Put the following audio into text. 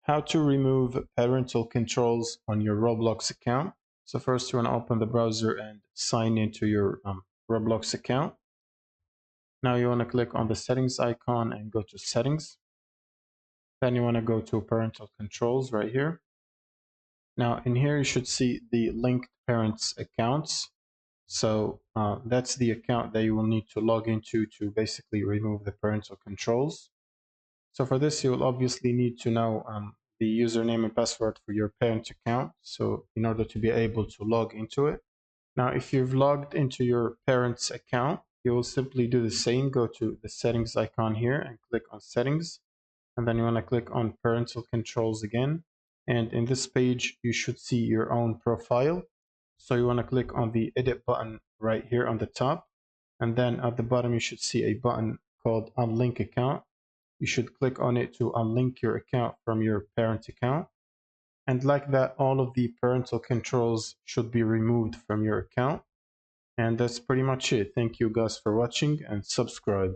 How to remove parental controls on your Roblox account. So first you want to open the browser and sign into your Roblox account. Now you want to click on the settings icon and go to settings. Then you want to go to parental controls right here. Now in here you should see the linked parents accounts. So that's the account that you will need to log into to basically remove the parental controls. So for this, you will obviously need to know the username and password for your parent account. So in order to be able to log into it. Now, if you've logged into your parent's account, you will simply do the same. Go to the settings icon here and click on settings. And then you want to click on parental controls again. And in this page, you should see your own profile. So you want to click on the edit button right here on the top. And then at the bottom, you should see a button called unlink account. You should click on it to unlink your account from your parent account. And like that, all of the parental controls should be removed from your account. And that's pretty much it. Thank you guys for watching and subscribe.